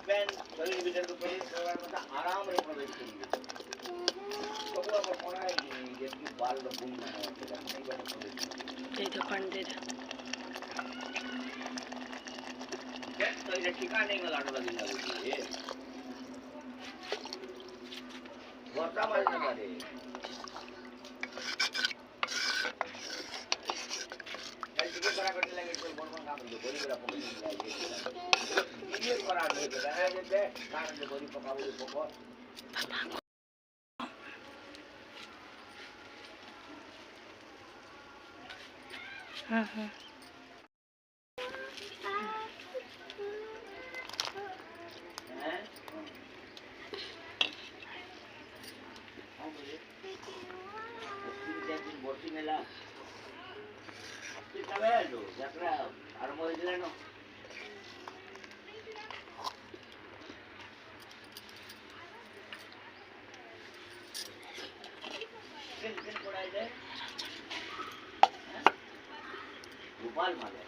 બેન શરીર વિગત પ્રવેશ કરવા કરતા આરામ રે પ્રવેશ કરી દે તો આપણે કોણાય જેટલી બાલ ગુમ ના હોય કે નહીં બને પ્રવેશ દે તો પણ દે કે તો એ ઠીકાને ન લાડો લગી લાગે એ વરતા મારી ન કરે કઈ કરા કરતે લાગે કોઈ કોણ કામ કરે બોલી બડા પકડી લાગે ये करा दे रहा है जे कारण जे बोली पकावो पको हां हां गोपाल माले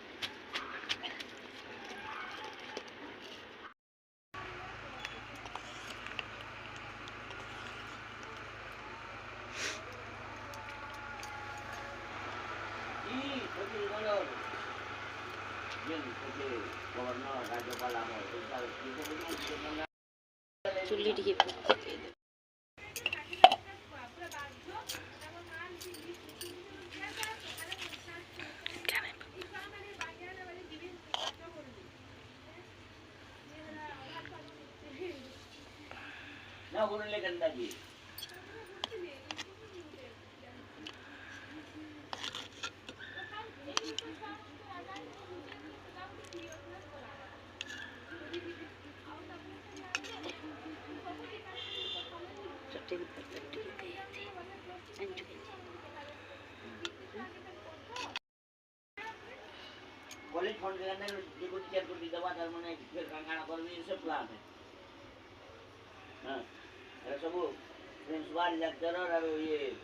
चुल्ली ना बोलने गंदा जी कॉलेज फोन करने जो कुछ क्या कुछ दवा धर्म ने फिर कंगाना कर भी सब प्लान है हां सब प्रिंसिपल लेक्चरर और ये